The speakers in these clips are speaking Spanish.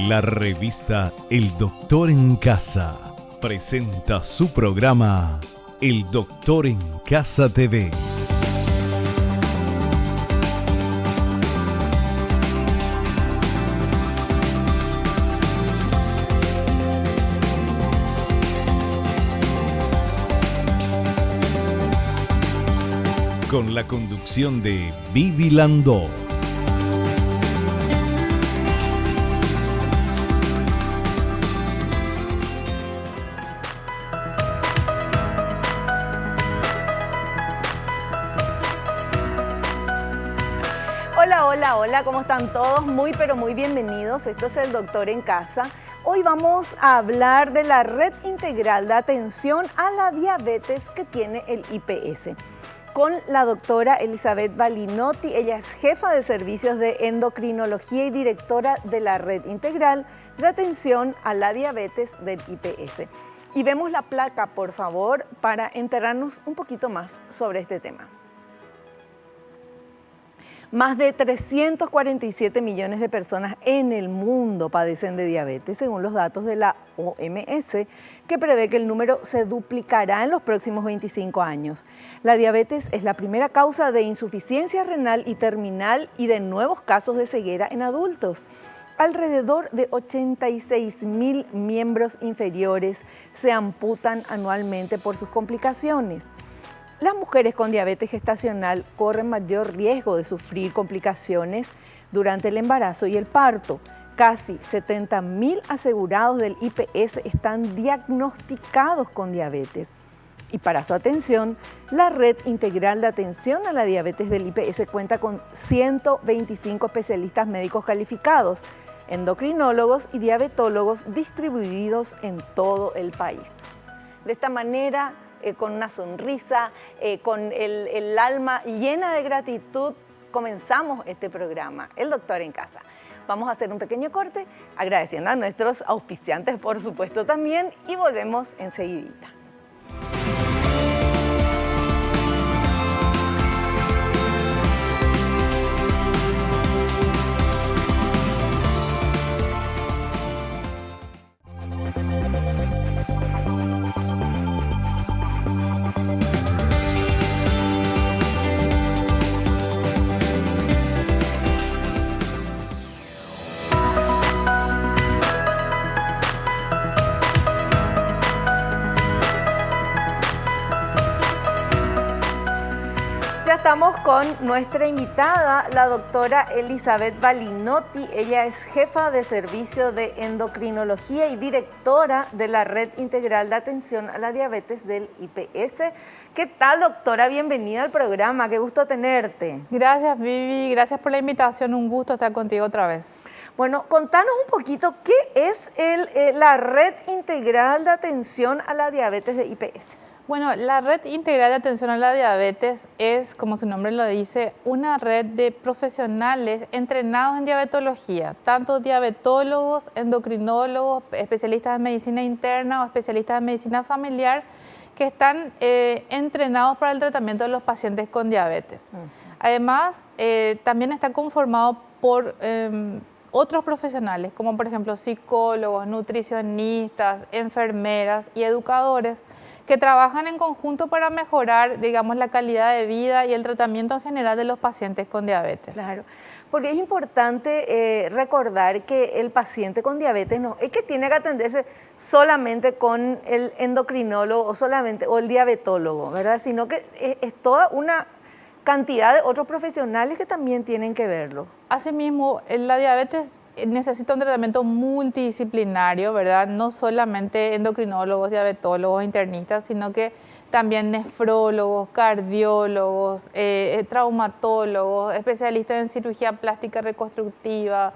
La revista El Doctor en Casa presenta su programa El Doctor en Casa TV. Con la conducción de Vivi Landó. Hola, ¿cómo están todos? Muy bienvenidos. Esto es El Doctor en Casa. Hoy vamos a hablar de la red integral de atención a la diabetes que tiene el IPS. Con la doctora Elizabeth Balinotti. Ella es jefa de servicios de endocrinología y directora de la red integral de atención a la diabetes del IPS. Y vemos la placa, por favor, para enterarnos un poquito más sobre este tema. Más de 347 millones de personas en el mundo padecen de diabetes, según los datos de la OMS, que prevé que el número se duplicará en los próximos 25 años. La diabetes es la primera causa de insuficiencia renal y terminal y de nuevos casos de ceguera en adultos. Alrededor de 86.000 miembros inferiores se amputan anualmente por sus complicaciones. Las mujeres con diabetes gestacional corren mayor riesgo de sufrir complicaciones durante el embarazo y el parto. Casi 70.000 asegurados del IPS están diagnosticados con diabetes. Y para su atención, la red integral de atención a la diabetes del IPS cuenta con 125 especialistas médicos calificados, endocrinólogos y diabetólogos distribuidos en todo el país. De esta manera, con una sonrisa, con el alma llena de gratitud, comenzamos este programa, El Doctor en Casa. Vamos a hacer un pequeño corte, agradeciendo a nuestros auspiciantes, por supuesto, también, y volvemos enseguidita. Estamos con nuestra invitada, la doctora Elizabeth Balinotti. Ella es jefa de servicio de endocrinología y directora de la red integral de atención a la diabetes del IPS. ¿Qué tal, doctora? Bienvenida al programa, qué gusto tenerte. Gracias, Vivi, gracias por la invitación, un gusto estar contigo otra vez. Bueno, contanos un poquito, ¿qué es la red integral de atención a la diabetes de IPS? Bueno, la red integral de atención a la diabetes es, como su nombre lo dice, una red de profesionales entrenados en diabetología, tanto diabetólogos, endocrinólogos, especialistas en medicina interna o especialistas en medicina familiar, que están entrenados para el tratamiento de los pacientes con diabetes. Además, también está conformado por otros profesionales, como por ejemplo psicólogos, nutricionistas, enfermeras y educadores, que trabajan en conjunto para mejorar, digamos, la calidad de vida y el tratamiento en general de los pacientes con diabetes. Claro, porque es importante recordar que el paciente con diabetes no es que tiene que atenderse solamente con el endocrinólogo o el diabetólogo, ¿verdad? Sino que es toda una cantidad de otros profesionales que también tienen que verlo. Asimismo, la diabetes necesita un tratamiento multidisciplinario, ¿verdad? No solamente endocrinólogos, diabetólogos, internistas, sino que también nefrólogos, cardiólogos, traumatólogos, especialistas en cirugía plástica reconstructiva,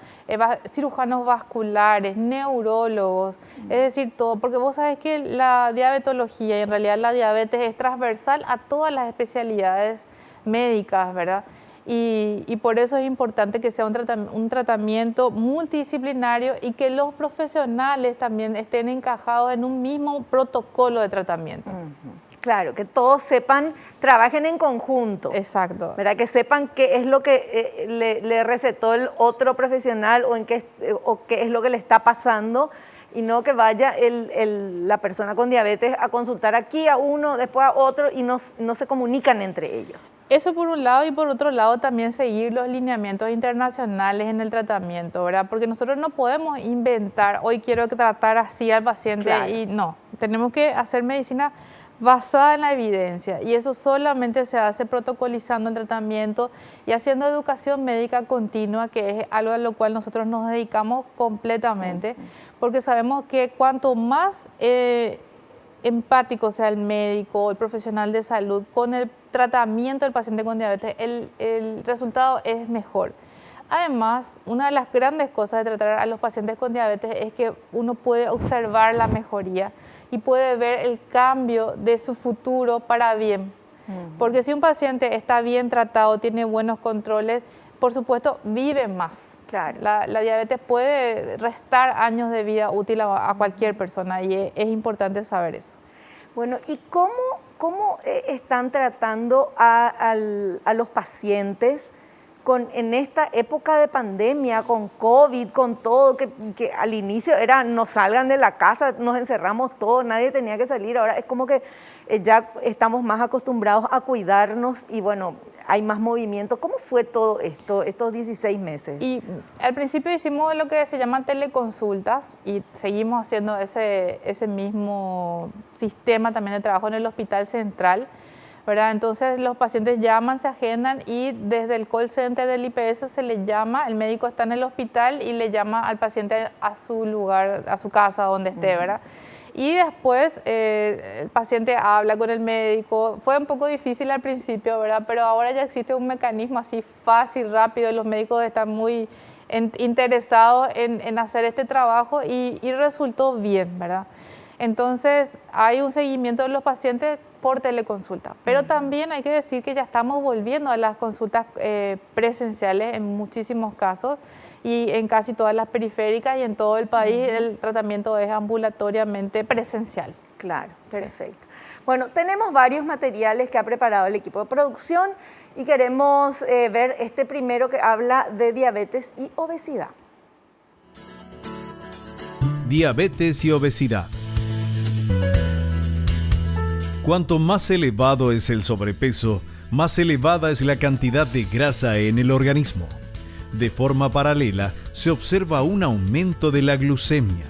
cirujanos vasculares, neurólogos, es decir, todo, porque vos sabés que la diabetología y en realidad la diabetes es transversal a todas las especialidades médicas, ¿verdad? Y por eso es importante que sea un tratamiento multidisciplinario y que los profesionales también estén encajados en un mismo protocolo de tratamiento. Claro, que todos sepan, trabajen en conjunto. Exacto. ¿Verdad? Que sepan qué es lo que le recetó el otro profesional o qué es lo que le está pasando, y no que vaya la persona con diabetes a consultar aquí a uno, después a otro, y no se comunican entre ellos. Eso por un lado, y por otro lado también seguir los lineamientos internacionales en el tratamiento, ¿verdad? Porque nosotros no podemos inventar, hoy quiero tratar así al paciente, Claro. y no, tenemos que hacer medicina basada en la evidencia, y eso solamente se hace protocolizando el tratamiento y haciendo educación médica continua, que es algo a lo cual nosotros nos dedicamos completamente, porque sabemos que cuanto más empático sea el médico o el profesional de salud con el tratamiento del paciente con diabetes, el resultado es mejor. Además, una de las grandes cosas de tratar a los pacientes con diabetes es que uno puede observar la mejoría y puede ver el cambio de su futuro para bien. Porque si un paciente está bien tratado, tiene buenos controles, por supuesto, vive más. Claro. La diabetes puede restar años de vida útil a cualquier persona, y es importante saber eso. Bueno, ¿y cómo están tratando a los pacientes en esta época de pandemia, con COVID, con todo, que al inicio era no salgan de la casa, nos encerramos todos, nadie tenía que salir? Ahora es como que ya estamos más acostumbrados a cuidarnos y bueno, hay más movimiento. ¿Cómo fue todo esto, estos 16 meses? Y al principio hicimos lo que se llama teleconsultas y seguimos haciendo ese mismo sistema también de trabajo en el Hospital Central, ¿verdad? Entonces los pacientes llaman, se agendan y desde el call center del IPS se le llama, el médico está en el hospital y le llama al paciente a su lugar, a su casa, donde esté, ¿verdad? Y después el paciente habla con el médico. Fue un poco difícil al principio, ¿verdad? Pero ahora ya existe un mecanismo así fácil, rápido. Los médicos están muy interesados en hacer este trabajo y resultó bien, ¿verdad? Entonces hay un seguimiento de los pacientes por teleconsulta. Pero también hay que decir que ya estamos volviendo a las consultas presenciales en muchísimos casos, y en casi todas las periféricas y en todo el país el tratamiento es ambulatoriamente presencial. Claro, perfecto. Sí. Bueno, tenemos varios materiales que ha preparado el equipo de producción y queremos ver este primero que habla de diabetes y obesidad. Diabetes y obesidad. Cuanto más elevado es el sobrepeso, más elevada es la cantidad de grasa en el organismo. De forma paralela, se observa un aumento de la glucemia.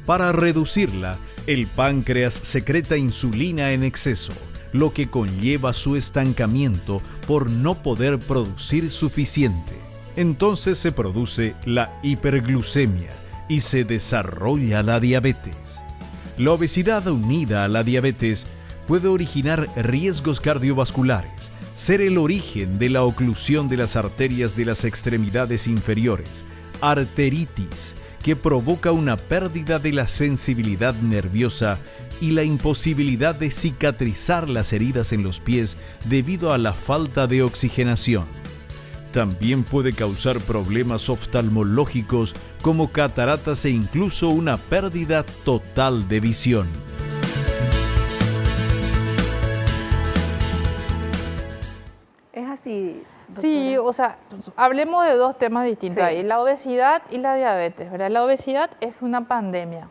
Para reducirla, el páncreas secreta insulina en exceso, lo que conlleva su estancamiento por no poder producir suficiente. Entonces se produce la hiperglucemia y se desarrolla la diabetes. La obesidad unida a la diabetes puede originar riesgos cardiovasculares, ser el origen de la oclusión de las arterias de las extremidades inferiores, arteritis, que provoca una pérdida de la sensibilidad nerviosa y la imposibilidad de cicatrizar las heridas en los pies debido a la falta de oxigenación. También puede causar problemas oftalmológicos como cataratas e incluso una pérdida total de visión. Sí, sí, o sea, hablemos de dos temas distintos ahí, la obesidad y la diabetes, ¿verdad? La obesidad es una pandemia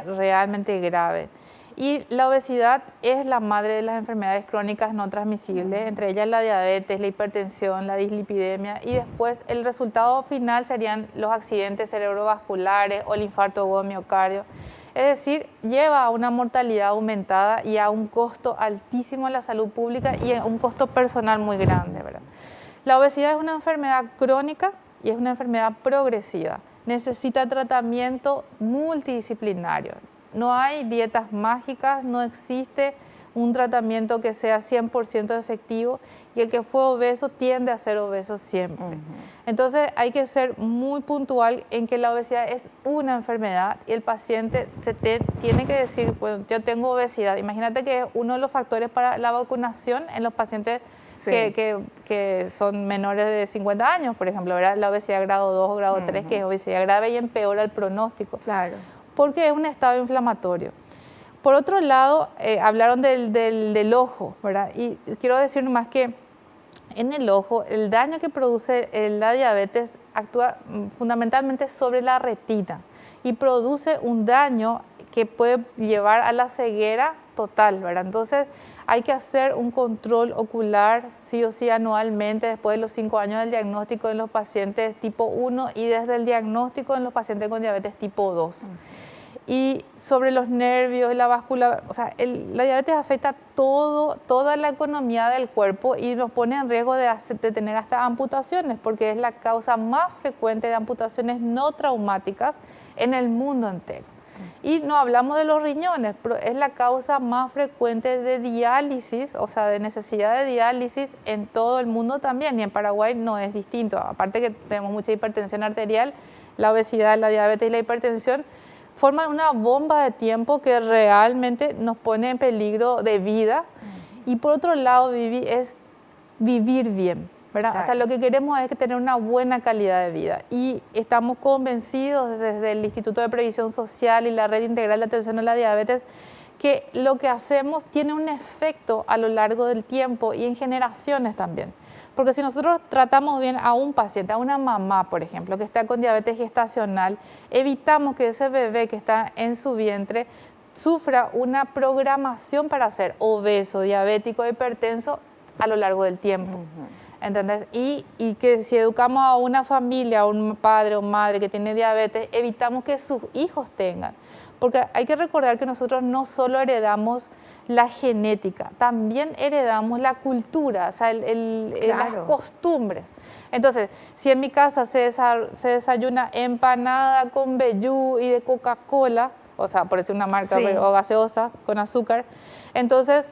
realmente grave. Y la obesidad es la madre de las enfermedades crónicas no transmisibles, entre ellas la diabetes, la hipertensión, la dislipidemia, y después el resultado final serían los accidentes cerebrovasculares o el infarto agudo de miocardio. Es decir, lleva a una mortalidad aumentada y a un costo altísimo a la salud pública y a un costo personal muy grande, ¿verdad? La obesidad es una enfermedad crónica y es una enfermedad progresiva. Necesita tratamiento multidisciplinario. No hay dietas mágicas, no existe un tratamiento que sea 100% efectivo, y el que fue obeso tiende a ser obeso siempre. Entonces hay que ser muy puntual en que la obesidad es una enfermedad y el paciente tiene que decir, bueno, yo tengo obesidad. Imagínate que es uno de los factores para la vacunación en los pacientes que son menores de 50 años, por ejemplo, ¿verdad? La obesidad grado 2 o grado 3, que es obesidad grave y empeora el pronóstico. Claro. Porque es un estado inflamatorio. Por otro lado, hablaron del ojo, ¿verdad? Y quiero decir nomás que en el ojo, el daño que produce la diabetes actúa fundamentalmente sobre la retina y produce un daño que puede llevar a la ceguera total, ¿verdad? Entonces, hay que hacer un control ocular sí o sí anualmente después de los 5 años del diagnóstico en los pacientes tipo 1 y desde el diagnóstico en los pacientes con diabetes tipo 2. Y sobre los nervios, la báscula, o sea, la diabetes afecta toda la economía del cuerpo y nos pone en riesgo de tener hasta amputaciones, porque es la causa más frecuente de amputaciones no traumáticas en el mundo entero. Y no hablamos de los riñones, pero es la causa más frecuente de diálisis, o sea, de necesidad de diálisis en todo el mundo también, y en Paraguay no es distinto. Aparte que tenemos mucha hipertensión arterial, la obesidad, la diabetes y la hipertensión forman una bomba de tiempo que realmente nos pone en peligro de vida. Y por otro lado, es vivir bien, ¿verdad? Claro. O sea, lo que queremos es tener una buena calidad de vida. Y estamos convencidos desde el Instituto de Previsión Social y la Red Integral de Atención a la Diabetes que lo que hacemos tiene un efecto a lo largo del tiempo y en generaciones también. Porque si nosotros tratamos bien a un paciente, a una mamá, por ejemplo, que está con diabetes gestacional, evitamos que ese bebé que está en su vientre sufra una programación para ser obeso, diabético, hipertenso a lo largo del tiempo. ¿Entendés? Y que si educamos a una familia, a un padre o madre que tiene diabetes, evitamos que sus hijos tengan. Porque hay que recordar que nosotros no solo heredamos la genética, también heredamos la cultura, o sea, las costumbres. Entonces, si en mi casa se desayuna empanada con vellú y de Coca-Cola, o sea, por decir una marca, sí, o gaseosa con azúcar, entonces,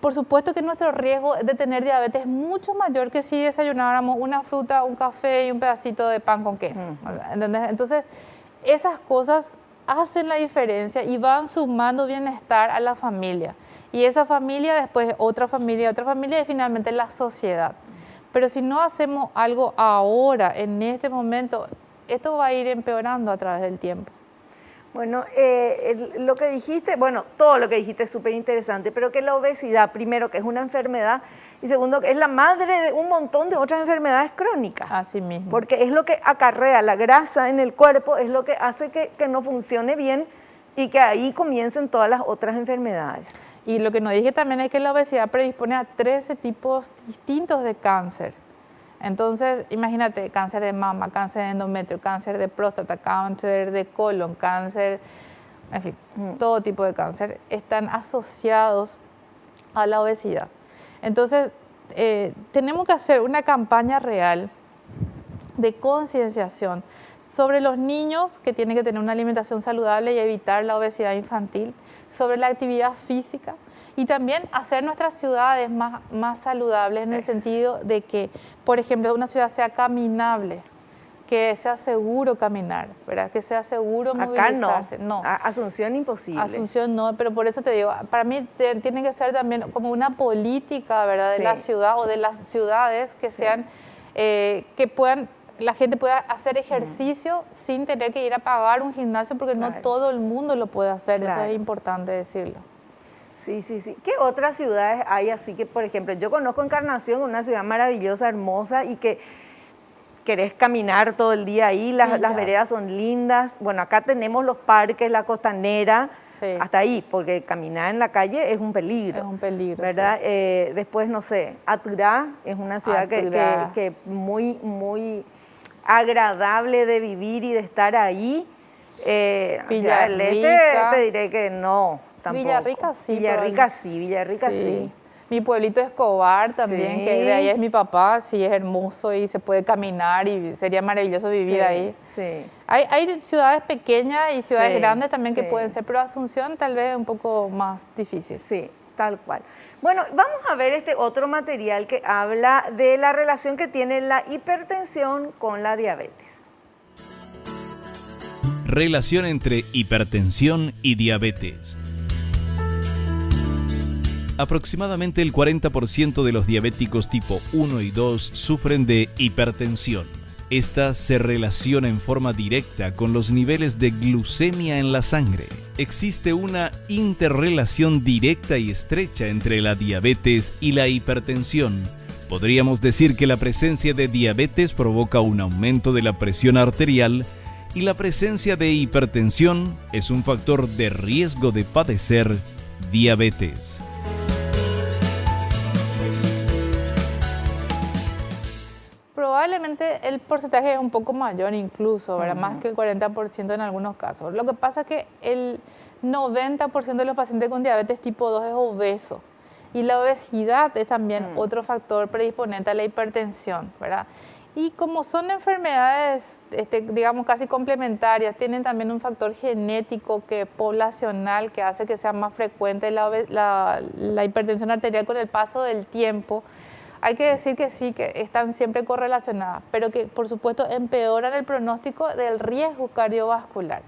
por supuesto que nuestro riesgo de tener diabetes es mucho mayor que si desayunáramos una fruta, un café y un pedacito de pan con queso. ¿Entendés? Entonces, esas cosas hacen la diferencia y van sumando bienestar a la familia. Y esa familia, después otra familia y finalmente la sociedad. Pero si no hacemos algo ahora, en este momento, esto va a ir empeorando a través del tiempo. Bueno, lo que dijiste, bueno, todo lo que dijiste es súper interesante, pero que la obesidad, primero, que es una enfermedad, y segundo, que es la madre de un montón de otras enfermedades crónicas. Así mismo. Porque es lo que acarrea la grasa en el cuerpo, es lo que hace que no funcione bien y que ahí comiencen todas las otras enfermedades. Y lo que nos dije también es que la obesidad predispone a 13 tipos distintos de cáncer. Entonces, imagínate, cáncer de mama, cáncer de endometrio, cáncer de próstata, cáncer de colon, cáncer, en fin, todo tipo de cáncer están asociados a la obesidad. Entonces, tenemos que hacer una campaña real de concienciación sobre los niños que tienen que tener una alimentación saludable y evitar la obesidad infantil, sobre la actividad física y también hacer nuestras ciudades más saludables en el sentido de que, por ejemplo, una ciudad sea caminable, que sea seguro caminar, ¿verdad? Que sea seguro movilizarse. Acá no. Asunción imposible. Asunción no, pero por eso te digo, para mí tiene que ser también como una política, ¿verdad? De la ciudad o de las ciudades que sean, que puedan, la gente pueda hacer ejercicio sin tener que ir a pagar un gimnasio porque no todo el mundo lo puede hacer, eso es importante decirlo. Sí. ¿Qué otras ciudades hay así que, por ejemplo, yo conozco Encarnación, una ciudad maravillosa, hermosa y que querés caminar todo el día ahí, las veredas son lindas. Bueno, acá tenemos los parques, la costanera, hasta ahí, porque caminar en la calle es un peligro. Es un peligro, ¿verdad? Después, no sé, Aturá es una ciudad que muy agradable de vivir y de estar ahí. Villarrica. Del Este te diré que no, tampoco. Villarrica sí. Villarrica sí. Mi pueblito Escobar también, que de ahí es mi papá, sí, es hermoso y se puede caminar y sería maravilloso vivir ahí. Sí. Hay ciudades pequeñas y ciudades grandes también que pueden ser, pero Asunción tal vez es un poco más difícil. Sí, tal cual. Bueno, vamos a ver este otro material que habla de la relación que tiene la hipertensión con la diabetes. Relación entre hipertensión y diabetes. Aproximadamente el 40% de los diabéticos tipo 1 y 2 sufren de hipertensión. Esta se relaciona en forma directa con los niveles de glucemia en la sangre. Existe una interrelación directa y estrecha entre la diabetes y la hipertensión. Podríamos decir que la presencia de diabetes provoca un aumento de la presión arterial y la presencia de hipertensión es un factor de riesgo de padecer diabetes. Probablemente el porcentaje es un poco mayor incluso, ¿verdad? Más que el 40% en algunos casos. Lo que pasa es que el 90% de los pacientes con diabetes tipo 2 es obeso. Y la obesidad es también otro factor predisponente a la hipertensión, ¿verdad? Y como son enfermedades, digamos, casi complementarias, tienen también un factor genético poblacional que hace que sea más frecuente la hipertensión arterial con el paso del tiempo. Hay que decir que sí, que están siempre correlacionadas, pero que por supuesto empeoran el pronóstico del riesgo cardiovascular.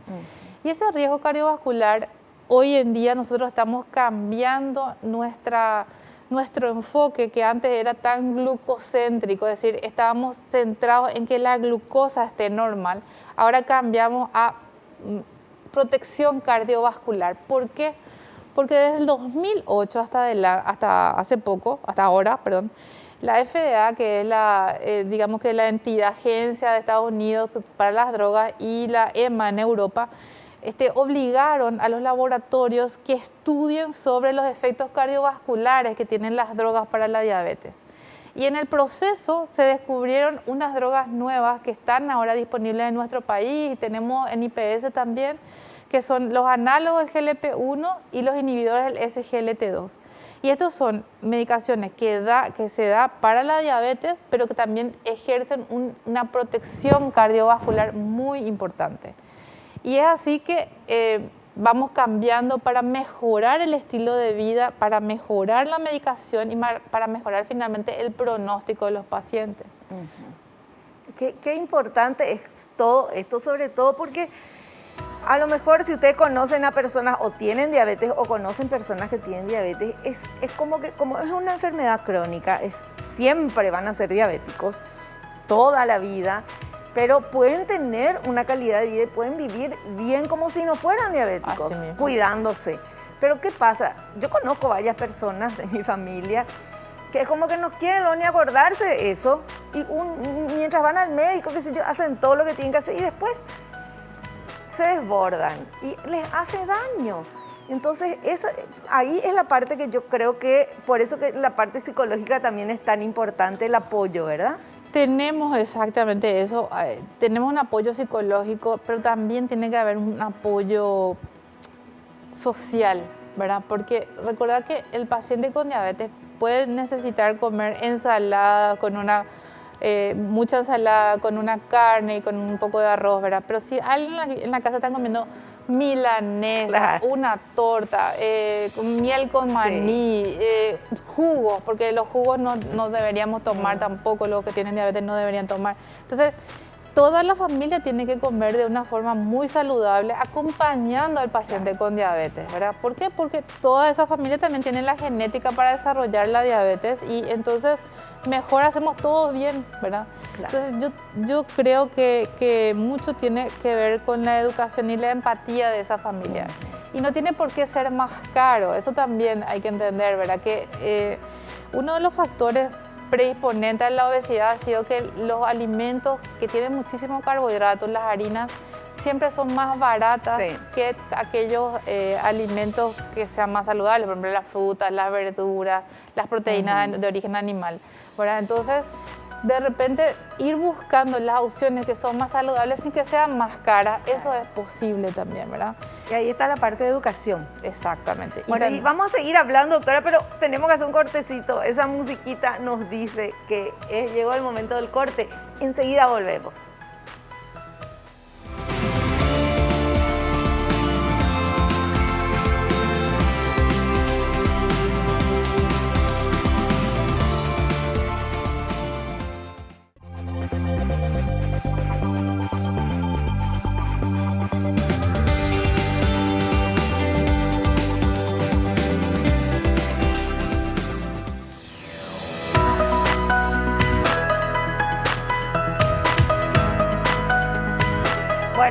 Y ese riesgo cardiovascular, hoy en día nosotros estamos cambiando nuestro enfoque, que antes era tan glucocéntrico, es decir, estábamos centrados en que la glucosa esté normal. Ahora cambiamos a protección cardiovascular. ¿Por qué? Porque desde el 2008 hasta ahora, la FDA, que es digamos que la entidad agencia de Estados Unidos para las drogas, y la EMA en Europa, obligaron a los laboratorios que estudien sobre los efectos cardiovasculares que tienen las drogas para la diabetes. Y en el proceso se descubrieron unas drogas nuevas que están ahora disponibles en nuestro país, y tenemos en IPS también, que son los análogos del GLP-1 y los inhibidores del SGLT2. Y estos son medicaciones que se da para la diabetes, pero que también ejercen una protección cardiovascular muy importante. Y es así que vamos cambiando para mejorar el estilo de vida, para mejorar la medicación y para mejorar finalmente el pronóstico de los pacientes. Qué importante es todo esto, sobre todo porque a lo mejor si ustedes conocen a personas o tienen diabetes o conocen personas que tienen diabetes, es como es una enfermedad crónica, siempre van a ser diabéticos toda la vida, pero pueden tener una calidad de vida y pueden vivir bien como si no fueran diabéticos, cuidándose. Pero ¿qué pasa? Yo conozco varias personas de mi familia que es como que no quieren ni acordarse de eso, y mientras van al médico, qué sé yo, hacen todo lo que tienen que hacer y después se desbordan y les hace daño. Entonces, ahí es la parte que yo creo que, por eso que la parte psicológica también es tan importante, el apoyo, ¿verdad? Tenemos exactamente eso, tenemos un apoyo psicológico, pero también tiene que haber un apoyo social, ¿verdad? Porque recordad que el paciente con diabetes puede necesitar comer ensalada mucha ensalada con una carne y con un poco de arroz, ¿verdad? Pero si alguien en la casa está comiendo milanesa, una torta, miel con maní, jugos, porque los jugos no deberíamos tomar tampoco, los que tienen diabetes no deberían tomar. Entonces, toda la familia tiene que comer de una forma muy saludable, acompañando al paciente con diabetes, ¿verdad? ¿Por qué? Porque toda esa familia también tiene la genética para desarrollar la diabetes, y entonces mejor hacemos todo bien, ¿verdad? Claro. Entonces yo creo que mucho tiene que ver con la educación y la empatía de esa familia. Y no tiene por qué ser más caro, eso también hay que entender, ¿verdad? Que uno de los factores predisponente a la obesidad ha sido que los alimentos que tienen muchísimo carbohidrato, las harinas, siempre son más baratas que aquellos alimentos que sean más saludables, por ejemplo las frutas, las verduras, las proteínas de origen animal, ¿verdad? Entonces, de repente ir buscando las opciones que son más saludables sin que sean más caras, eso es posible también, ¿verdad? Y ahí está la parte de educación. Exactamente. Bueno, y vamos a seguir hablando, doctora, pero tenemos que hacer un cortecito. Esa musiquita nos dice que llegó el momento del corte. Enseguida volvemos.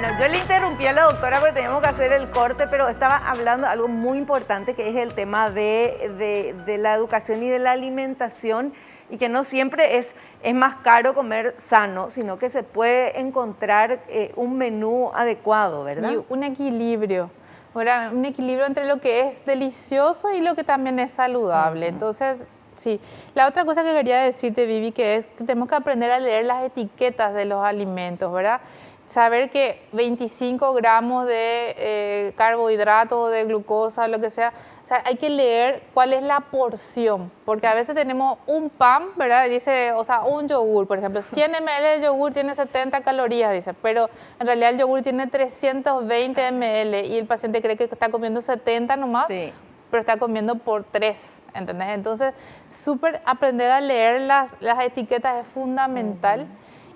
Bueno, yo le interrumpí a la doctora porque teníamos que hacer el corte, pero estaba hablando de algo muy importante que es el tema de la educación y de la alimentación, y que no siempre es más caro comer sano, sino que se puede encontrar un menú adecuado, ¿verdad? Y un equilibrio, ¿verdad? Un equilibrio entre lo que es delicioso y lo que también es saludable. Entonces, sí. La otra cosa que quería decirte, Vivi, que es que tenemos que aprender a leer las etiquetas de los alimentos, ¿verdad? Saber que 25 gramos de carbohidratos o de glucosa, lo que sea, o sea, hay que leer cuál es la porción, porque a veces tenemos un pan, ¿verdad? Dice, o sea, un yogur, por ejemplo, 100 ml de yogur tiene 70 calorías, dice, pero en realidad el yogur tiene 320 ml y el paciente cree que está comiendo 70 nomás, Sí. pero está comiendo por 3, ¿entendés? Entonces, súper aprender a leer las etiquetas es fundamental.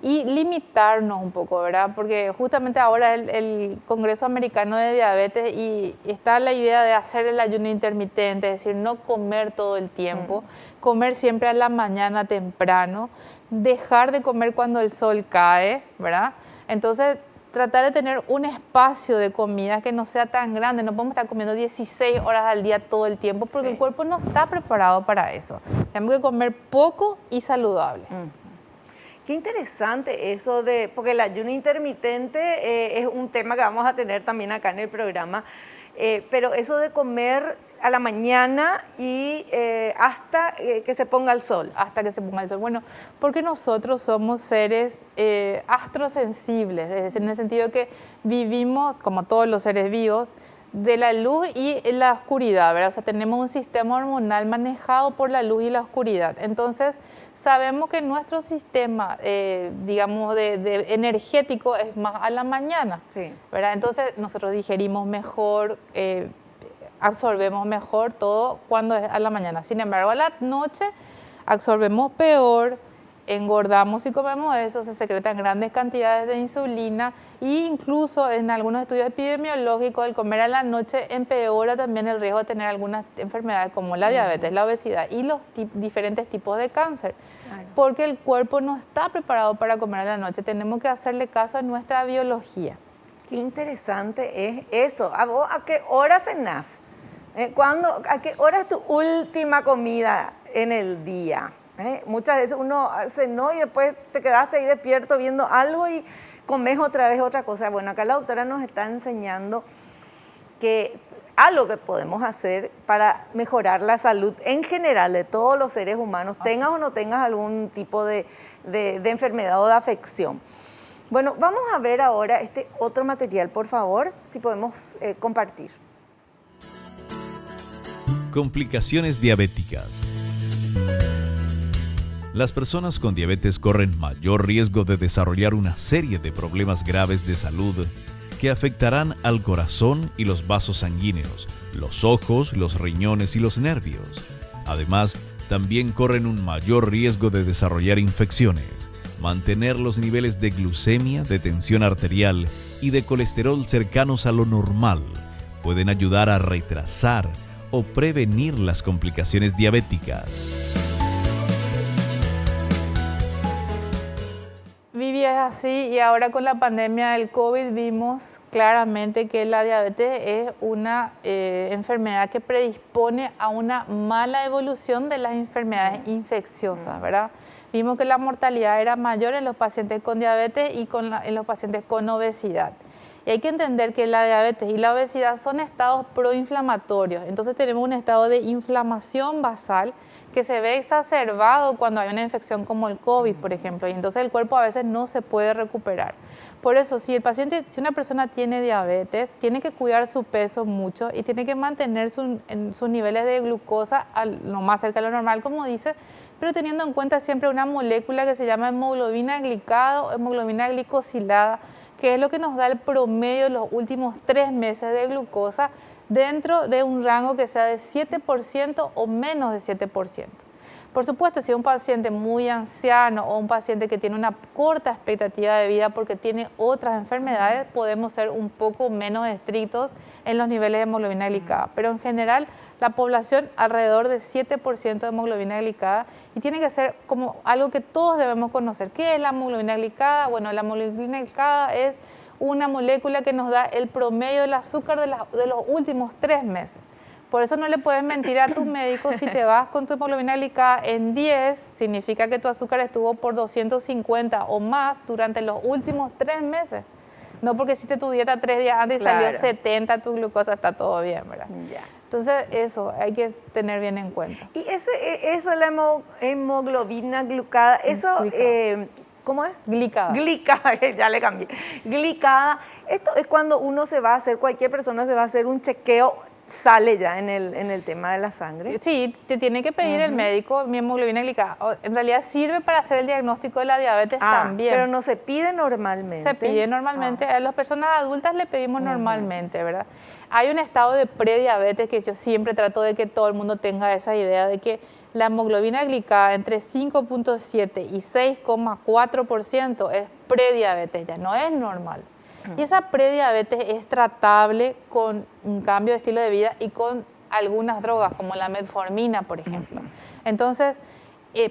Y limitarnos un poco, ¿verdad? Porque justamente ahora el Congreso Americano de Diabetes y está la idea de hacer el ayuno intermitente, es decir, no comer todo el tiempo, comer siempre a la mañana temprano, dejar de comer cuando el sol cae, ¿verdad? Entonces, tratar de tener un espacio de comida que no sea tan grande. No podemos estar comiendo 16 horas al día todo el tiempo porque el cuerpo no está preparado para eso. Tenemos que comer poco y saludable. Qué interesante eso porque el ayuno intermitente es un tema que vamos a tener también acá en el programa, pero eso de comer a la mañana y hasta que se ponga el sol. Hasta que se ponga el sol. Bueno, porque nosotros somos seres astrosensibles, es decir, en el sentido que vivimos, como todos los seres vivos, de la luz y la oscuridad, ¿verdad? O sea, tenemos un sistema hormonal manejado por la luz y la oscuridad. Entonces, sabemos que nuestro sistema, digamos, de energético es más a la mañana, ¿verdad? Entonces, nosotros digerimos mejor, absorbemos mejor todo cuando es a la mañana. Sin embargo, a la noche absorbemos peor, engordamos si comemos eso, se secretan grandes cantidades de insulina e incluso en algunos estudios epidemiológicos el comer a la noche empeora también el riesgo de tener algunas enfermedades como la diabetes, la obesidad y los diferentes tipos de cáncer. Claro. Porque el cuerpo no está preparado para comer a la noche, tenemos que hacerle caso a nuestra biología. Qué interesante es eso. ¿A vos a qué hora cenás? ¿A qué hora es tu última comida en el día? Muchas veces uno cenó y después te quedaste ahí despierto viendo algo y comes otra vez otra cosa. Bueno, acá la doctora nos está enseñando que algo que podemos hacer para mejorar la salud en general de todos los seres humanos, tengas o no tengas algún tipo de enfermedad o de afección. Bueno, vamos a ver ahora este otro material, por favor, si podemos compartir. Complicaciones diabéticas. Las personas con diabetes corren mayor riesgo de desarrollar una serie de problemas graves de salud que afectarán al corazón y los vasos sanguíneos, los ojos, los riñones y los nervios. Además, también corren un mayor riesgo de desarrollar infecciones. Mantener los niveles de glucemia, de tensión arterial y de colesterol cercanos a lo normal pueden ayudar a retrasar o prevenir las complicaciones diabéticas. Vivi, es así, y ahora con la pandemia del COVID vimos claramente que la diabetes es una enfermedad que predispone a una mala evolución de las enfermedades infecciosas, ¿verdad? Vimos que la mortalidad era mayor en los pacientes con diabetes y en los pacientes con obesidad. Y hay que entender que la diabetes y la obesidad son estados proinflamatorios. Entonces tenemos un estado de inflamación basal que se ve exacerbado cuando hay una infección como el COVID, por ejemplo, y entonces el cuerpo a veces no se puede recuperar. Por eso, si una persona tiene diabetes, tiene que cuidar su peso mucho y tiene que mantener sus niveles de glucosa lo más cerca de lo normal, como dice, pero teniendo en cuenta siempre una molécula que se llama hemoglobina glicada o hemoglobina glicosilada, que es lo que nos da el promedio de los últimos 3 meses de glucosa dentro de un rango que sea de 7% o menos de 7%. Por supuesto, si es un paciente muy anciano o un paciente que tiene una corta expectativa de vida porque tiene otras enfermedades, podemos ser un poco menos estrictos en los niveles de hemoglobina glicada. Pero en general, la población alrededor de 7% de hemoglobina glicada, y tiene que ser como algo que todos debemos conocer. ¿Qué es la hemoglobina glicada? Bueno, la hemoglobina glicada es una molécula que nos da el promedio del azúcar de los últimos 3 meses. Por eso no le puedes mentir a tu médico si te vas con tu hemoglobina glicada en 10, significa que tu azúcar estuvo por 250 o más durante los últimos 3 meses. No porque hiciste tu dieta 3 días antes y salió 70, tu glucosa está todo bien, ¿verdad? Ya. Entonces eso hay que tener bien en cuenta. Y eso la hemoglobina glucada, eso... ¿Cómo es? Glicada. Glicada, ya le cambié. Glicada, esto es cuando uno se va a hacer, cualquier persona se va a hacer un chequeo, sale ya en el tema de la sangre. Sí, te tiene que pedir el médico mi hemoglobina glicada. En realidad sirve para hacer el diagnóstico de la diabetes también. Pero no se pide normalmente. Se pide normalmente. A las personas adultas le pedimos normalmente, ¿verdad? Hay un estado de prediabetes que yo siempre trato de que todo el mundo tenga esa idea de que la hemoglobina glicada entre 5.7 y 6,4% es prediabetes, ya no es normal. Y esa prediabetes es tratable con un cambio de estilo de vida y con algunas drogas, como la metformina, por ejemplo. Entonces,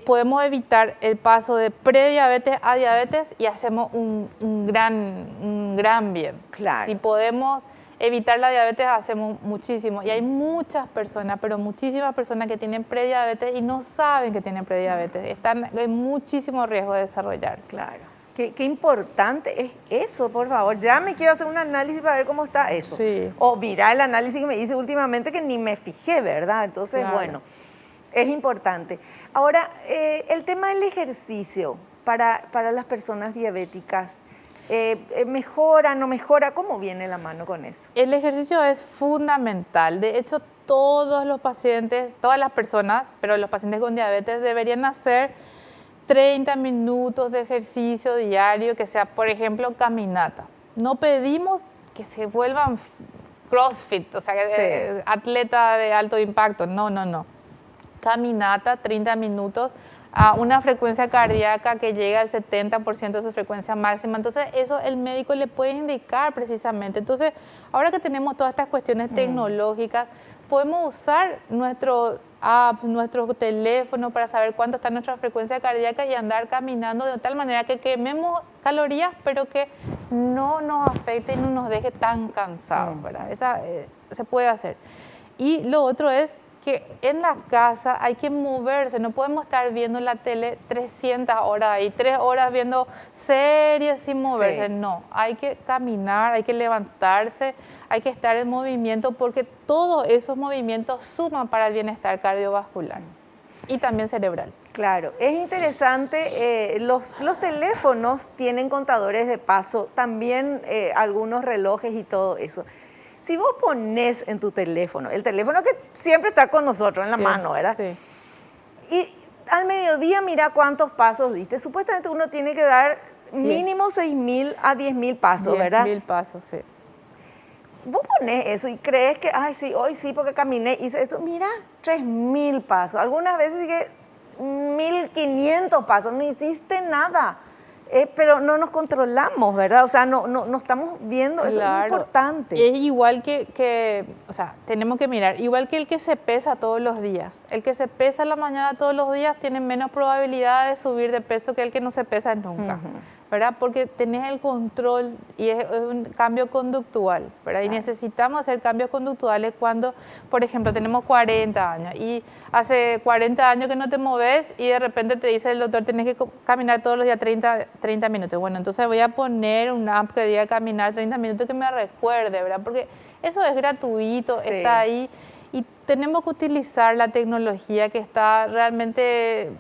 podemos evitar el paso de prediabetes a diabetes y hacemos un gran bien. Claro. Si podemos evitar la diabetes, hacemos muchísimo. Y hay muchas personas, pero muchísimas personas que tienen prediabetes y no saben que tienen prediabetes. Están en muchísimo riesgo de desarrollar. Claro. Qué importante es eso, por favor. Ya me quiero hacer un análisis para ver cómo está eso. Sí. O mira el análisis que me hice últimamente que ni me fijé, ¿verdad? Entonces, Claro. bueno, es importante. Ahora, el tema del ejercicio para las personas diabéticas, ¿mejora, no mejora? ¿Cómo viene la mano con eso? El ejercicio es fundamental. De hecho, todos los pacientes, todas las personas, pero los pacientes con diabetes deberían hacer 30 minutos de ejercicio diario, que sea, por ejemplo, caminata. No pedimos que se vuelvan CrossFit, o sea, atleta de alto impacto. No. Caminata, 30 minutos, a una frecuencia cardíaca que llega al 70% de su frecuencia máxima. Entonces, eso el médico le puede indicar precisamente. Entonces, ahora que tenemos todas estas cuestiones tecnológicas, podemos usar nuestro app, nuestro teléfono para saber cuánto está nuestra frecuencia cardíaca y andar caminando de tal manera que quememos calorías, pero que no nos afecte y no nos deje tan cansados, ¿verdad? Esa se puede hacer. Y lo otro es que en la casa hay que moverse, no podemos estar viendo la tele 300 horas ahí, 3 horas viendo series sin moverse, no, hay que caminar, hay que levantarse, hay que estar en movimiento porque todos esos movimientos suman para el bienestar cardiovascular y también cerebral. Claro, es interesante, los teléfonos tienen contadores de paso, también algunos relojes y todo eso. Si vos pones en tu teléfono, el teléfono que siempre está con nosotros en la mano, ¿verdad? Sí. Y al mediodía mira cuántos pasos diste. Supuestamente uno tiene que dar mínimo 6.000 a 10.000 pasos, ¿verdad? 10.000 pasos, sí. Vos pones eso y crees que, ay, sí, hoy sí, porque caminé, hice esto. Mira, 3.000 pasos. Algunas veces que 1.500 pasos, no hiciste nada. Pero no nos controlamos, ¿verdad? O sea, no estamos viendo, eso es importante. Es igual o sea, tenemos que mirar, igual que el que se pesa todos los días. El que se pesa en la mañana todos los días tiene menos probabilidad de subir de peso que el que no se pesa nunca, ¿verdad? Porque tenés el control y es un cambio conductual, ¿verdad? Y necesitamos hacer cambios conductuales cuando, por ejemplo, tenemos 40 años y hace 40 años que no te moves y de repente te dice el doctor, tenés que caminar todos los días 30 minutos. Bueno, entonces voy a poner una app que diga caminar 30 minutos que me recuerde, ¿verdad? Porque eso es gratuito, está ahí y tenemos que utilizar la tecnología que está realmente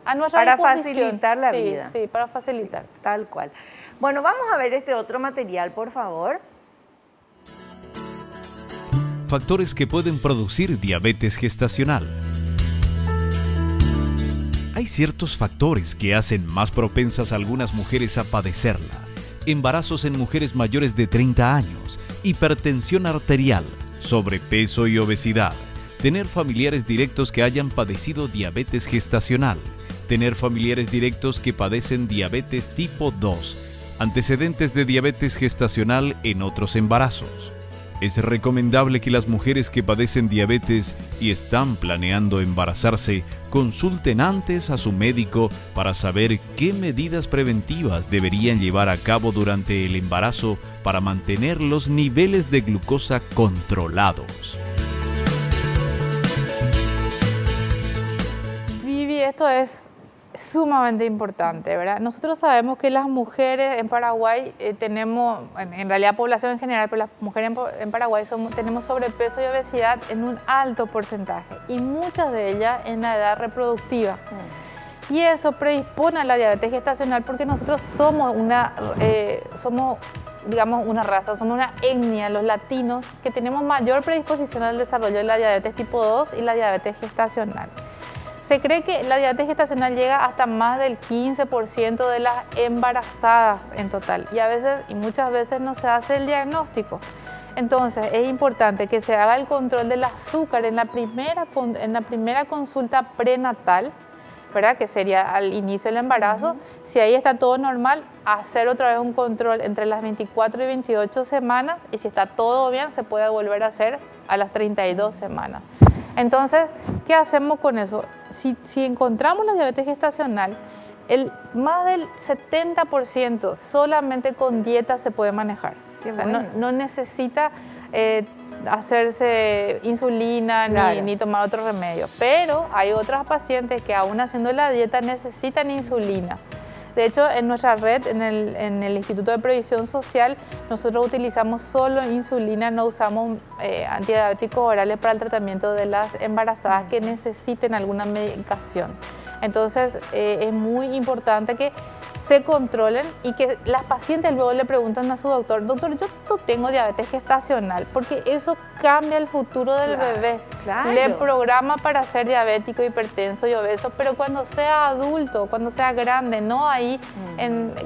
a nuestra disposición. Para facilitar la vida. Sí, para facilitar. Sí, tal cual. Bueno, vamos a ver este otro material, por favor. Factores que pueden producir diabetes gestacional. Hay ciertos factores que hacen más propensas a algunas mujeres a padecerla. Embarazos en mujeres mayores de 30 años, hipertensión arterial, sobrepeso y obesidad, tener familiares directos que hayan padecido diabetes gestacional, tener familiares directos que padecen diabetes tipo 2, antecedentes de diabetes gestacional en otros embarazos. Es recomendable que las mujeres que padecen diabetes y están planeando embarazarse consulten antes a su médico para saber qué medidas preventivas deberían llevar a cabo durante el embarazo para mantener los niveles de glucosa controlados. Vivi, esto es sumamente importante, ¿verdad? Nosotros sabemos que las mujeres en Paraguay tenemos, en realidad población en general, pero las mujeres en Paraguay tenemos sobrepeso y obesidad en un alto porcentaje y muchas de ellas en la edad reproductiva. Y eso predispone a la diabetes gestacional porque nosotros somos digamos, una raza, somos una etnia, los latinos, que tenemos mayor predisposición al desarrollo de la diabetes tipo 2 y la diabetes gestacional. Se cree que la diabetes gestacional llega hasta más del 15% de las embarazadas en total y muchas veces no se hace el diagnóstico. Entonces es importante que se haga el control del azúcar en la primera consulta prenatal, ¿verdad? Que sería al inicio del embarazo. Si ahí está todo normal, hacer otra vez un control entre las 24 y 28 semanas y si está todo bien se puede volver a hacer a las 32 semanas. Entonces, ¿qué hacemos con eso? Si encontramos la diabetes gestacional, más del 70% solamente con dieta se puede manejar. O sea, no necesita hacerse insulina ni tomar otro remedio. Pero hay otras pacientes que aún haciendo la dieta necesitan insulina. De hecho, en nuestra red, en el Instituto de Previsión Social, nosotros utilizamos solo insulina, no usamos antidiabéticos orales para el tratamiento de las embarazadas que necesiten alguna medicación. Entonces, es muy importante que se controlen y que las pacientes luego le preguntan a su doctor, doctor, yo tengo diabetes gestacional, porque eso cambia el futuro del bebé. Claro. Le programa para ser diabético, hipertenso y obeso, pero cuando sea adulto, cuando sea grande, no ahí,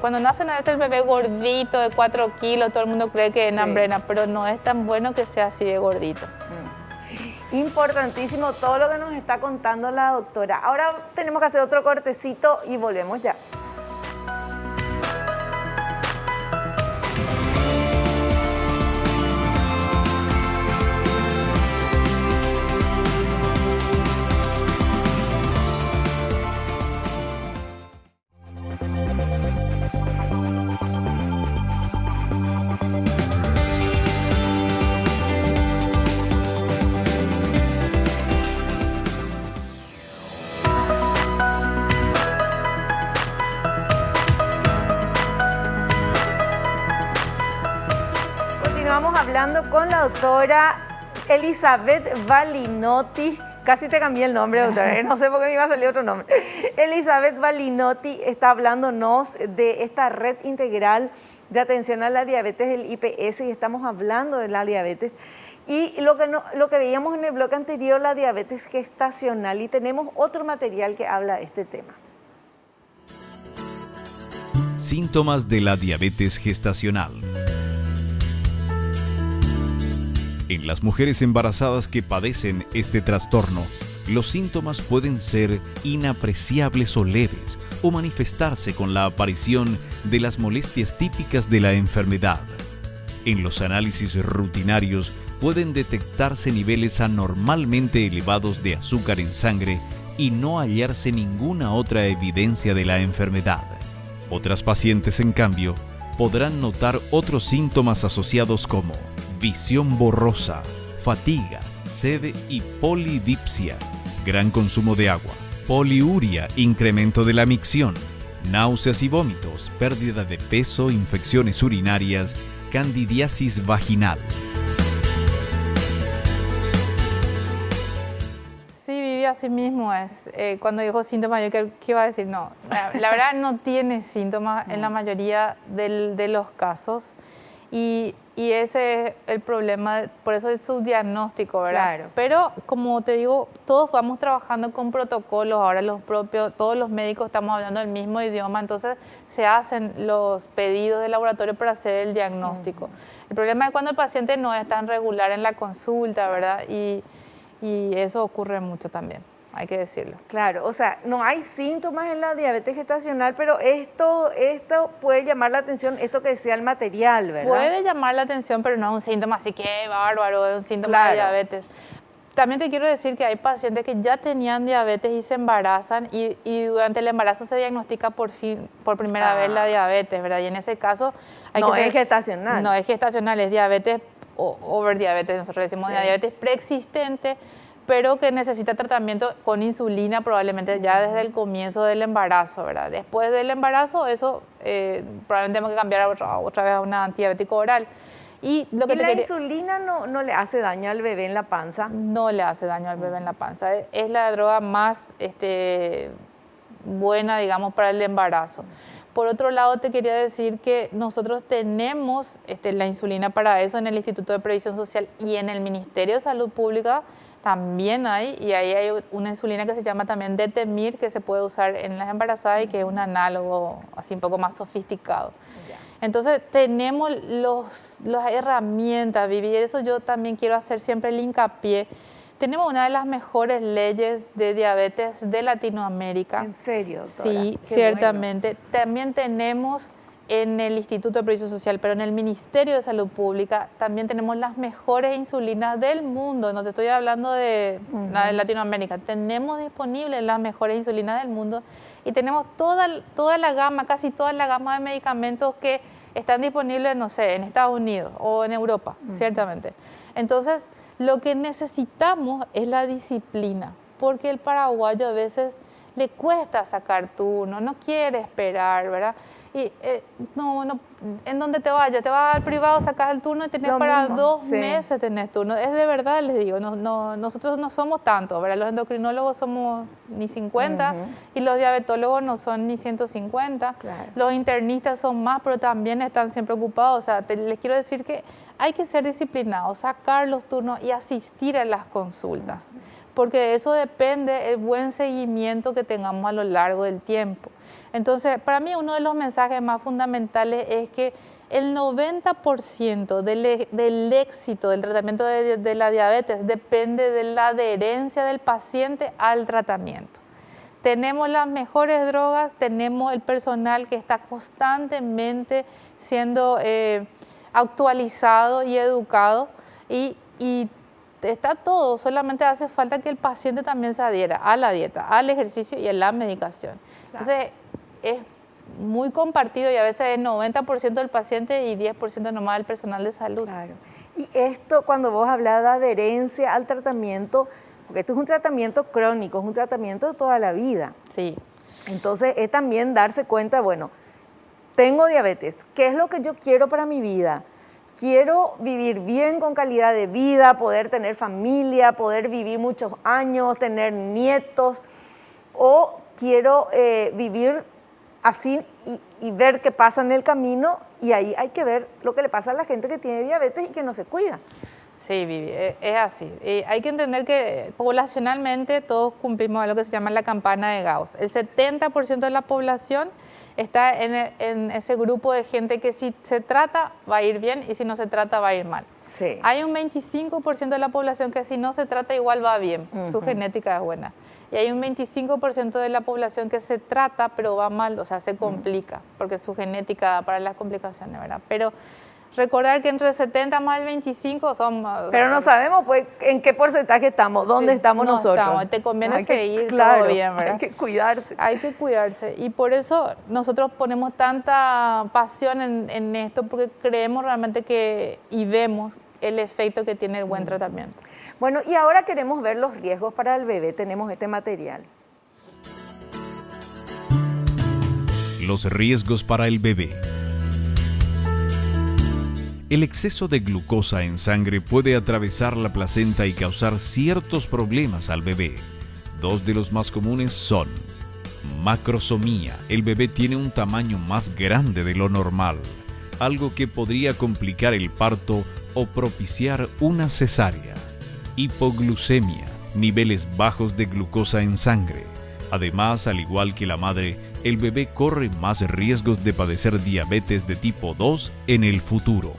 cuando nacen a veces el bebé gordito de 4 kilos, todo el mundo cree que es hambrena, pero no es tan bueno que sea así de gordito. Importantísimo todo lo que nos está contando la doctora. Ahora tenemos que hacer otro cortecito y volvemos ya. Continuamos hablando con la doctora Elizabeth Balinotti. Casi te cambié el nombre, doctora, no sé por qué me iba a salir otro nombre. Elizabeth Balinotti está hablándonos de esta red integral de atención a la diabetes del IPS y estamos hablando de la diabetes. Y lo que veíamos en el bloque anterior, la diabetes gestacional, y tenemos otro material que habla de este tema. Síntomas de la diabetes gestacional. En las mujeres embarazadas que padecen este trastorno, los síntomas pueden ser inapreciables o leves o manifestarse con la aparición de las molestias típicas de la enfermedad. En los análisis rutinarios pueden detectarse niveles anormalmente elevados de azúcar en sangre y no hallarse ninguna otra evidencia de la enfermedad. Otras pacientes, en cambio, podrán notar otros síntomas asociados como visión borrosa, fatiga, sed y polidipsia, gran consumo de agua, poliuria, incremento de la micción, náuseas y vómitos, pérdida de peso, infecciones urinarias, candidiasis vaginal. Sí, Vivi, así mismo es. Cuando dijo síntomas, yo ¿qué iba a decir? No, la verdad no tiene síntomas en la mayoría de los casos. Y ese es el problema, por eso el subdiagnóstico, ¿verdad? Claro. Pero como te digo, todos vamos trabajando con protocolos, ahora todos los médicos estamos hablando el mismo idioma, entonces se hacen los pedidos de laboratorio para hacer el diagnóstico. El problema es cuando el paciente no es tan regular en la consulta, ¿verdad? Y eso ocurre mucho también. hay que decirlo. Claro, o sea, no hay síntomas en la diabetes gestacional, pero esto puede llamar la atención, esto que decía el material, ¿verdad? Puede llamar la atención, pero no es un síntoma así que bárbaro, es un síntoma de diabetes. También te quiero decir que hay pacientes que ya tenían diabetes y se embarazan y durante el embarazo se diagnostica por primera vez la diabetes, ¿verdad? Y en ese caso no es gestacional. No es gestacional, es diabetes o overdiabetes, nosotros decimos diabetes preexistente, pero que necesita tratamiento con insulina probablemente ya desde el comienzo del embarazo, ¿verdad? Después del embarazo, eso probablemente tenemos que cambiar otra vez a un antidiabético oral. Y la insulina no le hace daño al bebé en la panza? No le hace daño al bebé en la panza. Es la droga más buena, digamos, para el embarazo. Por otro lado, te quería decir que nosotros tenemos la insulina para eso en el Instituto de Previsión Social y en el Ministerio de Salud Pública también hay, y ahí hay una insulina que se llama también Detemir, que se puede usar en las embarazadas y que es un análogo así un poco más sofisticado. Entonces tenemos las herramientas, Vivi, y eso yo también quiero hacer siempre el hincapié. Tenemos una de las mejores leyes de diabetes de Latinoamérica. ¿En serio, doctora? Sí, Qué ciertamente. bueno. También tenemos en el Instituto de Previsión Social, pero en el Ministerio de Salud Pública también tenemos las mejores insulinas del mundo. No te estoy hablando de Latinoamérica. Tenemos disponibles las mejores insulinas del mundo y tenemos toda la gama, casi toda la gama de medicamentos que están disponibles, no sé, en Estados Unidos o en Europa, ciertamente. Entonces, lo que necesitamos es la disciplina, porque el paraguayo a veces le cuesta sacar turno, no quiere esperar, ¿verdad? Y en donde te vayas al privado, sacas el turno y tenés para 2 meses tenés turno. Es de verdad, les digo, nosotros no somos tantos, ¿verdad? Los endocrinólogos somos ni 50 y los diabetólogos no son ni 150. Claro. Los internistas son más, pero también están siempre ocupados. O sea, les quiero decir que hay que ser disciplinados, sacar los turnos y asistir a las consultas, porque de eso depende el buen seguimiento que tengamos a lo largo del tiempo. Entonces, para mí uno de los mensajes más fundamentales es que el 90% del éxito del tratamiento de la diabetes depende de la adherencia del paciente al tratamiento. Tenemos las mejores drogas, tenemos el personal que está constantemente siendo actualizado y educado y está todo, solamente hace falta que el paciente también se adhiera a la dieta, al ejercicio y a la medicación. Claro. Entonces, es muy compartido y a veces es 90% del paciente y 10% nomás del personal de salud. Claro. Y esto, cuando vos hablas de adherencia al tratamiento, porque esto es un tratamiento crónico, es un tratamiento de toda la vida. Sí. Entonces, es también darse cuenta, bueno, tengo diabetes, ¿qué es lo que yo quiero para mi vida? Quiero vivir bien, con calidad de vida, poder tener familia, poder vivir muchos años, tener nietos, o quiero vivir así y ver qué pasa en el camino, y ahí hay que ver lo que le pasa a la gente que tiene diabetes y que no se cuida. Sí, Vivi, es así. Hay que entender que poblacionalmente todos cumplimos lo que se llama la campana de Gauss. El 70% de la población está en ese grupo de gente que si se trata va a ir bien y si no se trata va a ir mal. Sí. Hay un 25% de la población que si no se trata igual va bien, su genética es buena. Y hay un 25% de la población que se trata pero va mal, o sea, se complica, porque su genética da para las complicaciones, ¿verdad? Pero recordar que entre el 70 más el 25 son... Pero no sabemos pues en qué porcentaje estamos, dónde estamos nosotros. Te conviene seguir todo bien, ¿verdad? Hay que cuidarse. Hay que cuidarse. Y por eso nosotros ponemos tanta pasión en esto, porque creemos realmente que y vemos el efecto que tiene el buen tratamiento. Bueno, y ahora queremos ver los riesgos para el bebé. Tenemos este material. Los riesgos para el bebé. El exceso de glucosa en sangre puede atravesar la placenta y causar ciertos problemas al bebé. 2 de los más comunes son macrosomía. El bebé tiene un tamaño más grande de lo normal, algo que podría complicar el parto o propiciar una cesárea. Hipoglucemia, niveles bajos de glucosa en sangre. Además, al igual que la madre, el bebé corre más riesgos de padecer diabetes de tipo 2 en el futuro.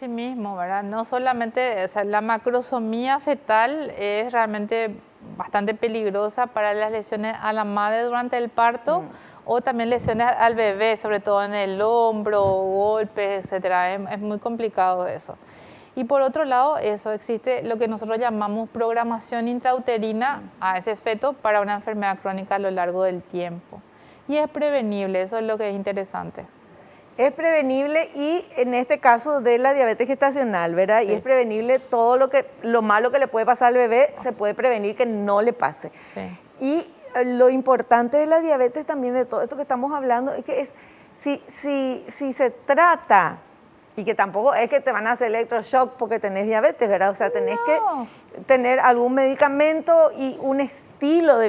Así mismo, ¿verdad? No solamente, o sea, la macrosomía fetal es realmente bastante peligrosa para las lesiones a la madre durante el parto o también lesiones al bebé, sobre todo en el hombro, golpes, etcétera. Es muy complicado eso. Y por otro lado, eso existe lo que nosotros llamamos programación intrauterina a ese feto para una enfermedad crónica a lo largo del tiempo. Y es prevenible, eso es lo que es interesante. Es prevenible y en este caso de la diabetes gestacional, ¿verdad? Sí. Y es prevenible todo lo malo que le puede pasar al bebé, se puede prevenir que no le pase. Sí. Y lo importante de la diabetes también, de todo esto que estamos hablando, es que si se trata, y que tampoco es que te van a hacer electroshock porque tenés diabetes, ¿verdad? O sea, tenés que tener algún medicamento y un estilo de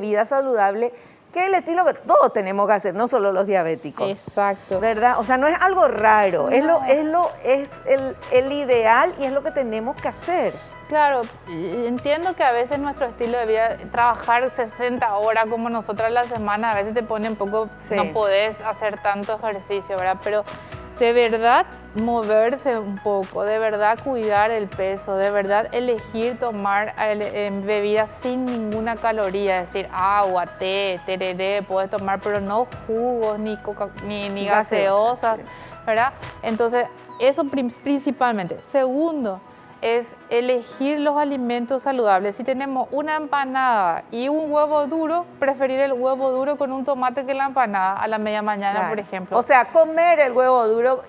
vida saludable, que es el estilo que todos tenemos que hacer, no solo los diabéticos. Exacto. ¿Verdad? O sea, no es algo raro, No. es el ideal y es lo que tenemos que hacer. Claro, entiendo que a veces nuestro estilo de vida, trabajar 60 horas como nosotras a la semana, a veces te pone un poco, Sí. no podés hacer tanto ejercicio, ¿verdad? Pero de verdad moverse un poco, de verdad cuidar el peso, de verdad elegir tomar bebidas sin ninguna caloría, es decir, agua, té, tereré, puedes tomar, pero no jugos ni gaseosas, sí. ¿verdad? Entonces, eso principalmente. Segundo, es elegir los alimentos saludables. Si tenemos una empanada y un huevo duro, preferir el huevo duro con un tomate que la empanada a la media mañana, Claro. por ejemplo. O sea, comer el huevo duro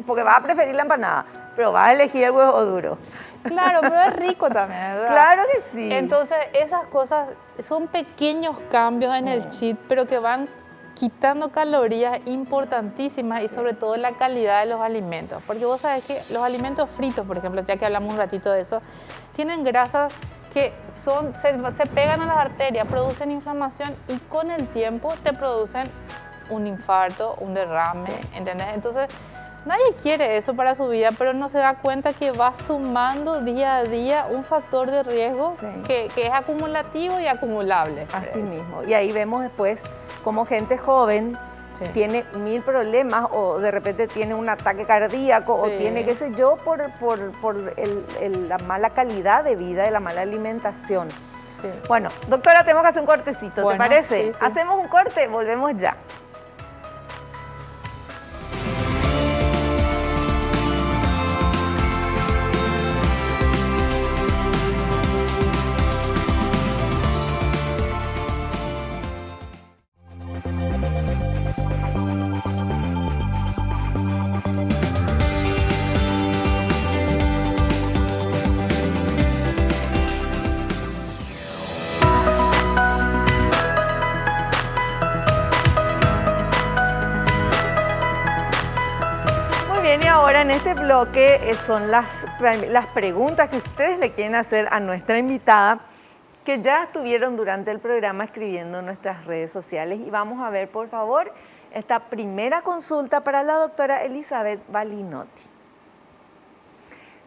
porque vas a preferir la empanada, pero vas a elegir el huevo duro. Claro, pero es rico también, ¿verdad? Claro que sí. Entonces, esas cosas son pequeños cambios en el chip, pero que van quitando calorías importantísimas y sobre todo la calidad de los alimentos. Porque vos sabés que los alimentos fritos, por ejemplo, ya que hablamos un ratito de eso, tienen grasas que se pegan a las arterias, producen inflamación y con el tiempo te producen un infarto, un derrame, ¿entendés? Entonces, nadie quiere eso para su vida, pero no se da cuenta que va sumando día a día un factor de riesgo que es acumulativo y acumulable. Así mismo. Y ahí vemos después cómo gente joven tiene 1000 problemas o de repente tiene un ataque cardíaco o tiene, qué sé yo, por la mala calidad de vida y la mala alimentación. Sí. Bueno, doctora, tenemos que hacer un cortecito, Bueno, ¿te parece? sí, sí. Hacemos un corte, volvemos ya. Y ahora en este bloque son las preguntas que ustedes le quieren hacer a nuestra invitada, que ya estuvieron durante el programa escribiendo en nuestras redes sociales. Y vamos a ver, por favor, esta primera consulta para la doctora Elizabeth Balinotti.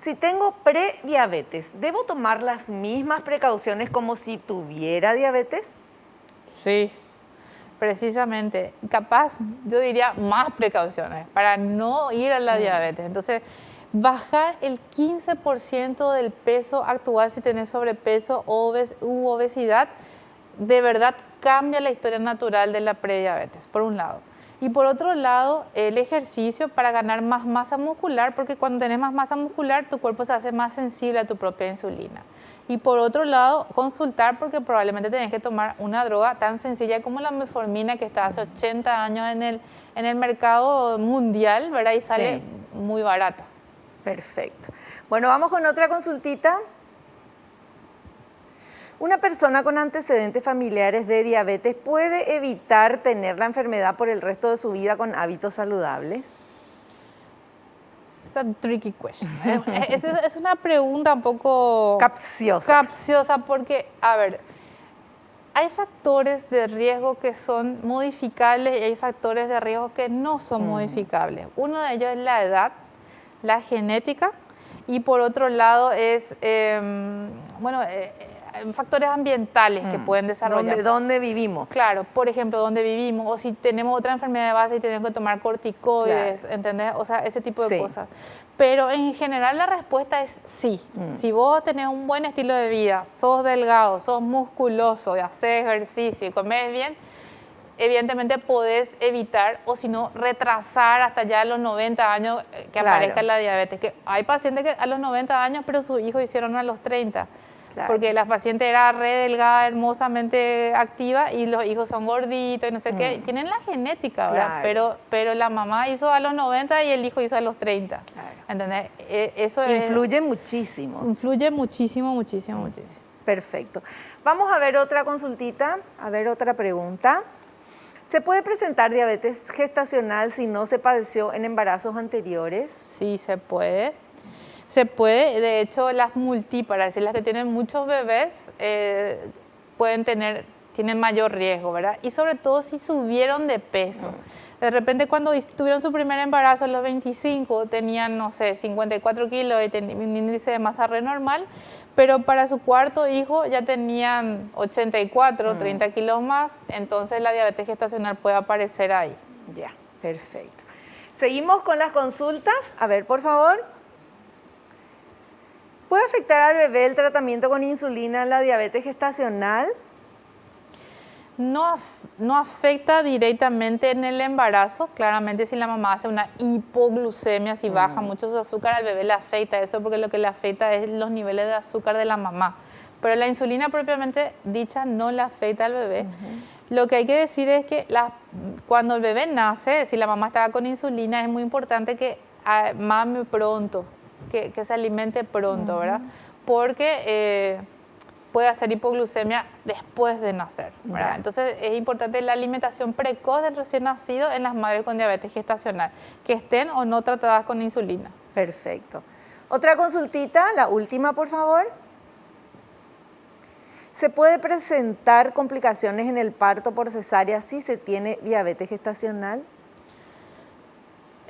Si tengo prediabetes, ¿debo tomar las mismas precauciones como si tuviera diabetes? Sí. Precisamente, capaz, yo diría más precauciones para no ir a la diabetes. Entonces, bajar el 15% del peso actual si tenés sobrepeso u obesidad, de verdad cambia la historia natural de la prediabetes, por un lado. Y por otro lado, el ejercicio para ganar más masa muscular, porque cuando tenés más masa muscular, tu cuerpo se hace más sensible a tu propia insulina. Y por otro lado, consultar porque probablemente tenés que tomar una droga tan sencilla como la metformina que está hace 80 años en el mercado mundial, ¿verdad? Y sale muy barata. Perfecto. Bueno, vamos con otra consultita. ¿Una persona con antecedentes familiares de diabetes puede evitar tener la enfermedad por el resto de su vida con hábitos saludables? Es una tricky question. Es una pregunta un poco capciosa porque, a ver, hay factores de riesgo que son modificables y hay factores de riesgo que no son modificables. Uno de ellos es la edad, la genética y por otro lado es, factores ambientales que pueden desarrollar. ¿Dónde vivimos? Claro, por ejemplo, dónde vivimos, o si tenemos otra enfermedad de base y tenemos que tomar corticoides, ¿entendés? O sea, ese tipo de cosas. Pero en general la respuesta es sí. Si vos tenés un buen estilo de vida, sos delgado, sos musculoso, y haces ejercicio y comes bien, evidentemente podés evitar o si no retrasar hasta ya a los 90 años que aparezca la diabetes. Que hay pacientes que a los 90 años, pero sus hijos hicieron a los 30. Porque la paciente era re delgada, hermosamente activa y los hijos son gorditos y no sé qué. Tienen la genética, ¿verdad? Pero la mamá hizo a los 90 y el hijo hizo a los 30. ¿Entendés? Eso influye muchísimo. Influye muchísimo, muchísimo, muchísimo. Perfecto. Vamos a ver otra consultita, a ver otra pregunta. ¿Se puede presentar diabetes gestacional si no se padeció en embarazos anteriores? Sí, se puede. Se puede, de hecho, las multíparas, es decir, las que tienen muchos bebés, tienen mayor riesgo, ¿verdad? Y sobre todo si subieron de peso. De repente cuando tuvieron su primer embarazo a los 25, tenían, no sé, 54 kilos y un índice de masa re normal, pero para su cuarto hijo ya tenían 84, 30 kilos más, entonces la diabetes gestacional puede aparecer ahí. Ya, perfecto. Seguimos con las consultas. A ver, por favor. ¿Puede afectar al bebé el tratamiento con insulina en la diabetes gestacional? No afecta directamente en el embarazo. Claramente si la mamá hace una hipoglucemia, si baja mucho su azúcar, al bebé le afecta eso porque lo que le afecta es los niveles de azúcar de la mamá. Pero la insulina propiamente dicha no le afecta al bebé. Lo que hay que decir es que cuando el bebé nace, si la mamá estaba con insulina, es muy importante que mame pronto. Que se alimente pronto, ¿verdad? Porque puede hacer hipoglucemia después de nacer, ¿verdad? Entonces es importante la alimentación precoz del recién nacido en las madres con diabetes gestacional, que estén o no tratadas con insulina. Perfecto. Otra consultita, la última, por favor. ¿Se puede presentar complicaciones en el parto por cesárea si se tiene diabetes gestacional?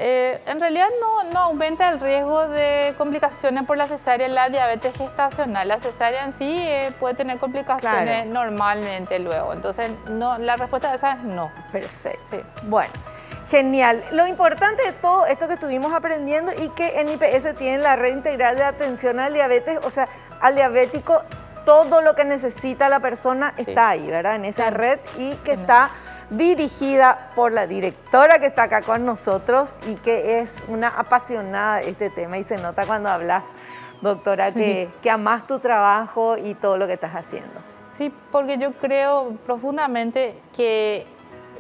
En realidad no aumenta el riesgo de complicaciones por la cesárea en la diabetes gestacional. La cesárea en sí puede tener complicaciones normalmente luego. Entonces, la respuesta a esa es no. Perfecto. Sí. Bueno, genial. Lo importante de todo esto que estuvimos aprendiendo y que en IPS tienen la red integral de atención al diabetes, o sea, al diabético, todo lo que necesita la persona está ahí, ¿verdad? En esa red y que está dirigida por la directora que está acá con nosotros y que es una apasionada de este tema y se nota cuando hablas, doctora, que amás tu trabajo y todo lo que estás haciendo. Sí, porque yo creo profundamente que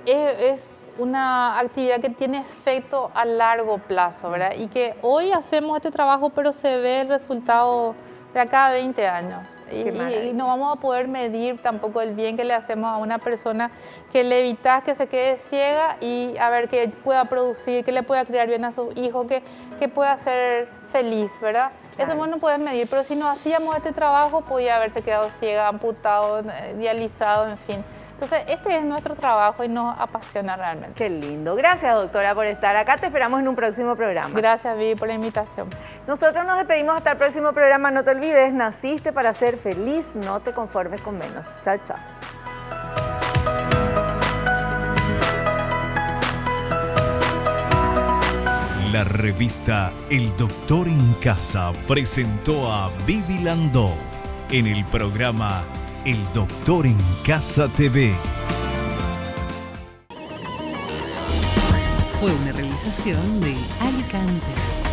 es una actividad que tiene efecto a largo plazo, ¿verdad? Y que hoy hacemos este trabajo, pero se ve el resultado de acá a 20 años. Y no vamos a poder medir tampoco el bien que le hacemos a una persona que le evitas que se quede ciega y a ver que pueda producir, que le pueda criar bien a sus hijos, que pueda ser feliz, ¿verdad? Eso vos no puedes medir, pero si no hacíamos este trabajo podía haberse quedado ciega, amputado, dializado, en fin. Entonces, este es nuestro trabajo y nos apasiona realmente. Qué lindo. Gracias, doctora, por estar acá. Te esperamos en un próximo programa. Gracias, Vivi, por la invitación. Nosotros nos despedimos hasta el próximo programa. No te olvides, naciste para ser feliz, no te conformes con menos. Chao, chao. La revista El Doctor en Casa presentó a Vivi Landó en el programa El Doctor en Casa TV. Fue una realización de Alicante.